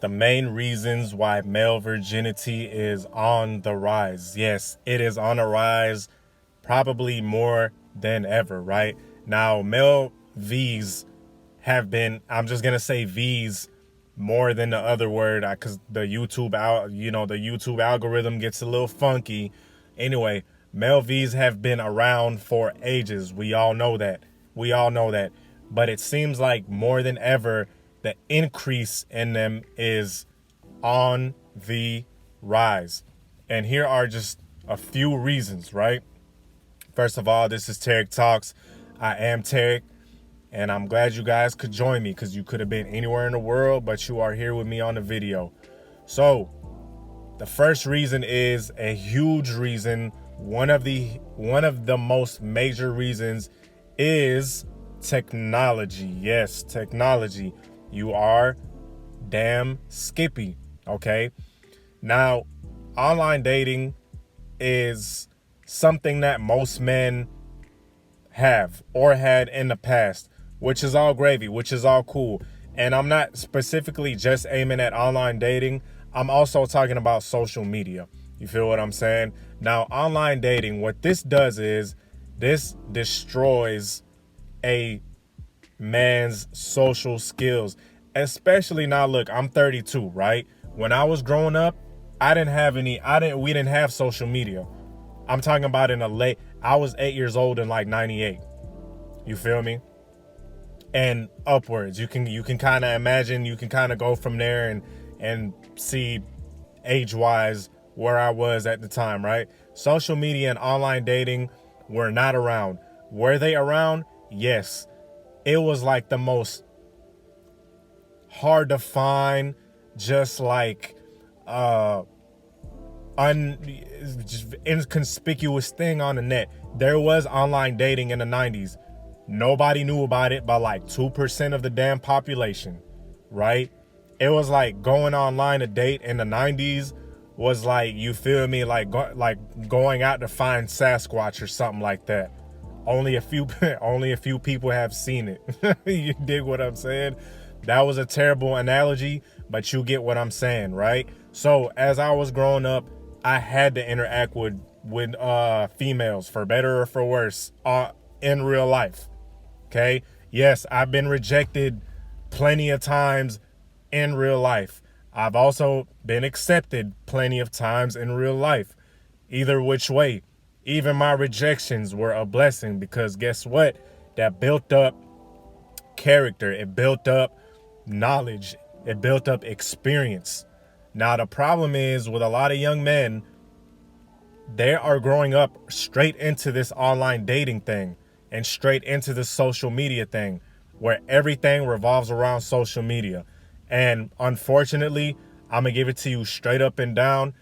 the main reasons why male virginity is on the rise. Yes, it is on a rise, probably more than ever, right? Now, male V's have been, I'm just going to say V's more than the other word, because the YouTube algorithm gets a little funky. Anyway, male V's have been around for ages. We all know that. But it seems like more than ever, the increase in them is on the rise. And here are just a few reasons, right? First of all, this is Tarik Talks. I am Tarik, and I'm glad you guys could join me, because you could have been anywhere in the world, but you are here with me on the video. So, the first reason is a huge reason. One of the most major reasons is technology. Yes, technology. You are damn skippy, okay? Now, online dating is something that most men have or had in the past, which is all gravy, which is all cool. And I'm not specifically just aiming at online dating. I'm also talking about social media. You feel what I'm saying? Now, online dating, what this does is this destroys a man's social skills. Especially now, look, I'm 32, right? When I was growing up, we didn't have social media. I'm talking about I was 8 years old in like 98. You feel me? And upwards. You can kind of imagine, you can kind of go from there and see age-wise where I was at the time, right? Social media and online dating were not around. Were they around? Yes. It was like the most hard to find, just like inconspicuous thing on the net. There was online dating in the 90s. Nobody knew about it, by like 2% of the damn population, right? It was like going online to date in the 90s was like, you feel me, like going out to find Sasquatch or something like that. Only a few people have seen it. You dig what I'm saying? That was a terrible analogy, but you get what I'm saying, right? So as I was growing up, I had to interact with females, for better or for worse, in real life. Okay? Yes, I've been rejected plenty of times in real life. I've also been accepted plenty of times in real life. Either which way, even my rejections were a blessing, because guess what? That built up character. It built up knowledge. It built up experience. Now, the problem is with a lot of young men, they are growing up straight into this online dating thing and straight into the social media thing, where everything revolves around social media. And unfortunately, I'm going to give it to you straight up and down.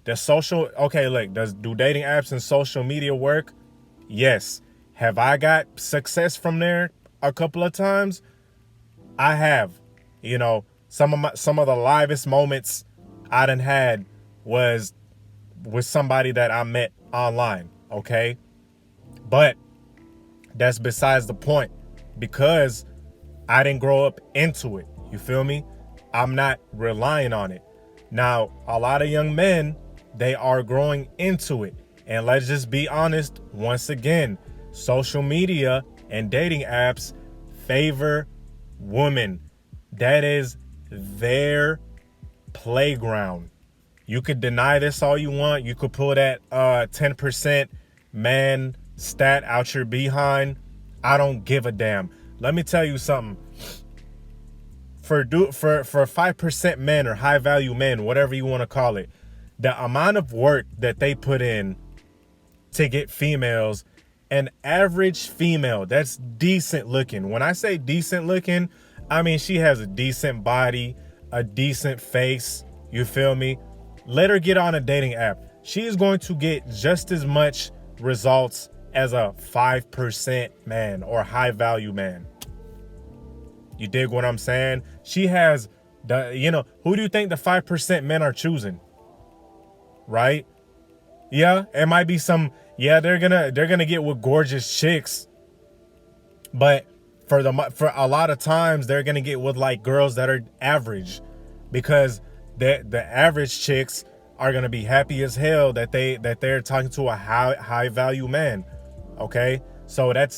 Okay, look, do dating apps and social media work? Yes. Have I got success from there a couple of times? I have. You know, some of the livest moments I done had was with somebody that I met online, okay? But that's besides the point, because I didn't grow up into it. You feel me? I'm not relying on it. Now, a lot of young men, they are growing into it. And let's just be honest, once again, social media and dating apps favor women. That is their playground. You could deny this all you want. You could pull that 10% man stat out your behind. I don't give a damn. Let me tell you something. For 5% men or high value men, whatever you want to call it, the amount of work that they put in to get females, an average female that's decent looking. When I say decent looking, I mean she has a decent body, a decent face. You feel me? Let her get on a dating app. She's going to get just as much results as a 5% man or high value man. You dig what I'm saying? She has who do you think the 5% men are choosing? Right? Yeah, it might be some, they're gonna get with gorgeous chicks. But for a lot of times they're gonna get with like girls that are average, because the average chicks are gonna be happy as hell that they're talking to a high value man. Okay, so that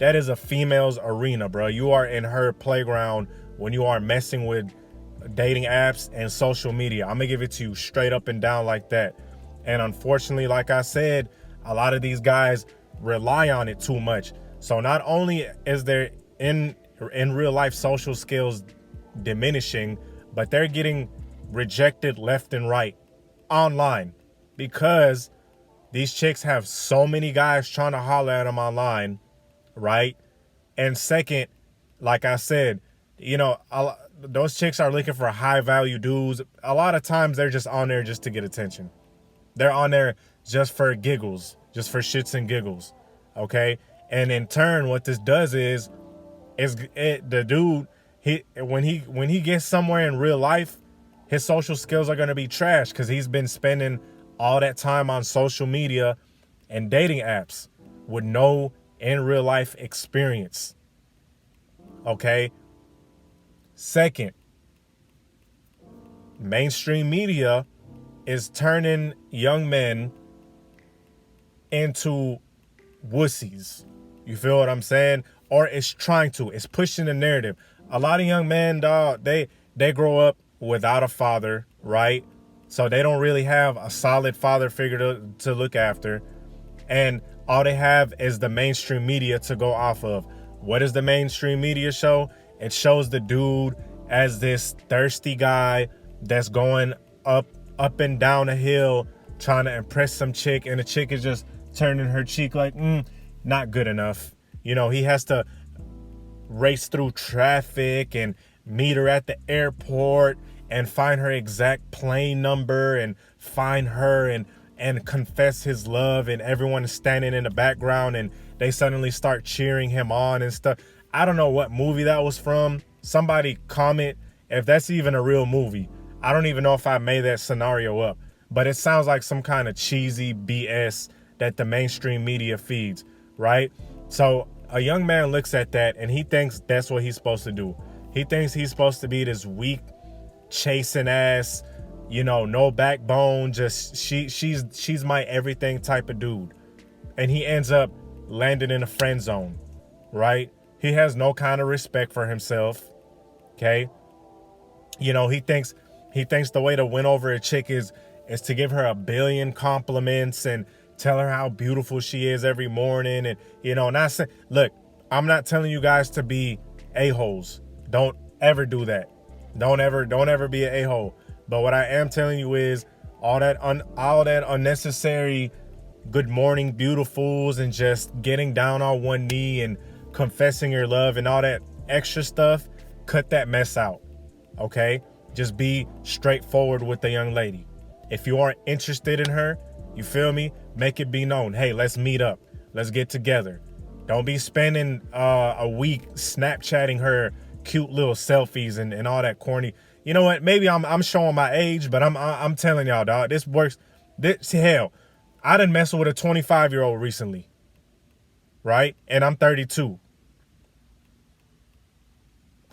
is a female's arena, bro. You are in her playground when you are messing with dating apps and social media. I'm gonna give it to you straight up and down like that. And unfortunately, like I said, a lot of these guys rely on it too much. So not only is their in real life social skills diminishing, but they're getting rejected left and right online because these chicks have so many guys trying to holler at them online, right? And second, like I said, those chicks are looking for high value dudes. A lot of times they're just on there just to get attention. They're on there just for giggles, just for shits and giggles, okay? And in turn, what this does is the dude, when he gets somewhere in real life, his social skills are going to be trash because he's been spending all that time on social media and dating apps with no in real life experience. Okay. Second, mainstream media is turning young men into wussies. You feel what I'm saying? Or it's trying to. It's pushing the narrative. A lot of young men, dog, they grow up without a father, right? So they don't really have a solid father figure to look after. And all they have is the mainstream media to go off of. What does the mainstream media show? It shows the dude as this thirsty guy that's going up and down a hill trying to impress some chick, and the chick is just turning her cheek like, not good enough. He has to race through traffic and meet her at the airport and find her exact plane number and find her and confess his love, and everyone is standing in the background and they suddenly start cheering him on and stuff. I don't know what movie that was from. Somebody comment if that's even a real movie. I don't even know if I made that scenario up, but it sounds like some kind of cheesy BS that the mainstream media feeds, right? So a young man looks at that and he thinks that's what he's supposed to do. He thinks he's supposed to be this weak, chasing ass, no backbone, just she's my everything type of dude. And he ends up landing in a friend zone, right? He has no kind of respect for himself. Okay. He thinks the way to win over a chick is to give her 1 billion compliments and tell her how beautiful she is every morning. And, not saying, look, I'm not telling you guys to be a-holes. Don't ever do that. Don't ever be an a-hole. But what I am telling you is all that unnecessary good morning beautifuls and just getting down on one knee and confessing your love and all that extra stuff, cut that mess out. Okay? Just be straightforward with the young lady. If you aren't interested in her, you feel me? Make it be known. Hey, let's meet up. Let's get together. Don't be spending a week Snapchatting her cute little selfies and all that corny. You know what? Maybe I'm showing my age, but I'm telling y'all, dog, this works. Hell, I done messed with a 25-year-old recently, right? And I'm 32.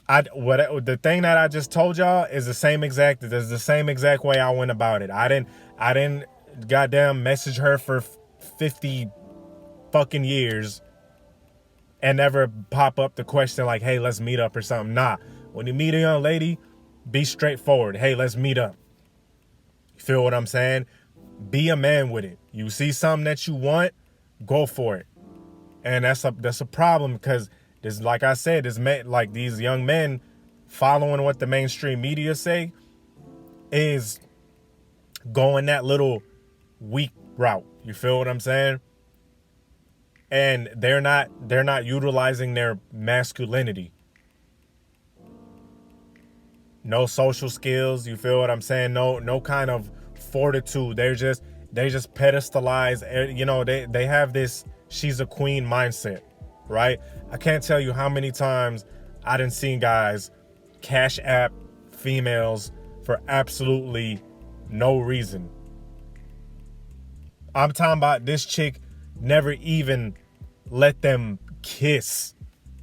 The thing that I just told y'all is the same exact way I went about it. I didn't goddamn message her for 50 fucking years and never pop up the question like, hey, let's meet up or something. Nah, when you meet a young lady, be straightforward. Hey, let's meet up. You feel what I'm saying? Be a man with it. You see something that you want, go for it. And that's a problem because this, like I said, like these young men following what the mainstream media say is going that little weak route. You feel what I'm saying? And they're not utilizing their masculinity. No social skills, you feel what I'm saying? No kind of fortitude. They just pedestalize, they have this she's a queen mindset, right? I can't tell you how many times I done seen guys cash app females for absolutely no reason. I'm talking about this chick never even let them kiss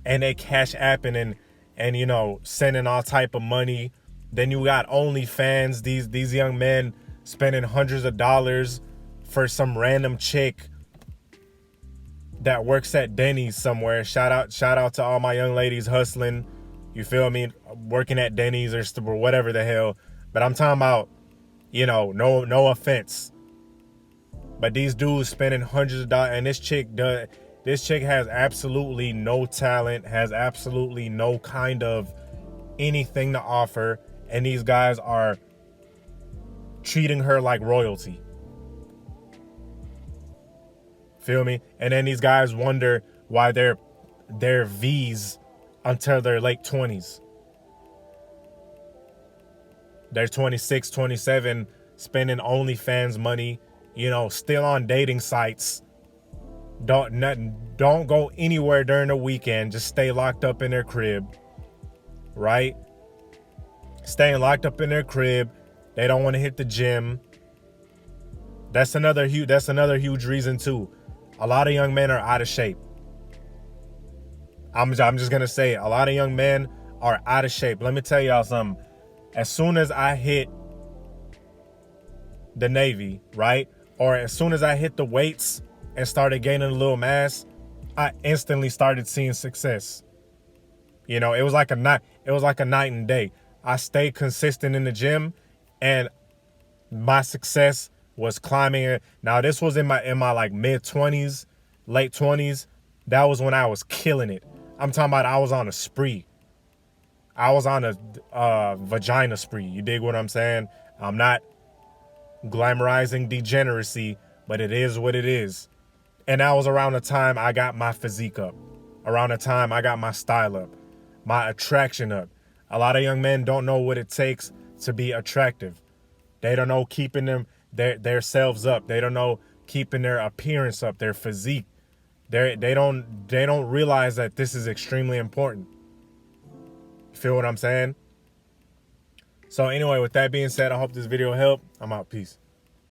and they cash apping and sending all type of money Then you got OnlyFans. These young men spending hundreds of dollars for some random chick that works at Denny's somewhere. Shout out to all my young ladies hustling. You feel me? Working at Denny's or whatever the hell. But I'm talking about, no offense. But these dudes spending hundreds of dollars, and this chick has absolutely no talent, has absolutely no kind of anything to offer, and these guys are treating her like royalty. Feel me? And then these guys wonder why they're V's until their late 20s. They're 26, 27, spending OnlyFans money, still on dating sites. Don't go anywhere during the weekend. Just stay locked up in their crib. Right? Staying locked up in their crib. They don't want to hit the gym. That's another huge reason too. A lot of young men are out of shape. I'm just gonna say it. A lot of young men are out of shape. Let me tell y'all something. As soon as I hit the Navy, right? Or as soon as I hit the weights and started gaining a little mass, I instantly started seeing success. It was like a night and day. I stayed consistent in the gym, and my success was climbing. Now this was in my like mid-20s, late 20s. That was when I was killing it. I'm talking about I was on a spree. I was on a vagina spree. You dig what I'm saying? I'm not glamorizing degeneracy, but it is what it is. And that was around the time I got my physique up. Around the time I got my style up. My attraction up. A lot of young men don't know what it takes to be attractive. They don't know keeping their selves up. They don't know keeping their appearance up, their physique. They don't realize that this is extremely important. You feel what I'm saying? So anyway, with that being said, I hope this video helped. I'm out. Peace.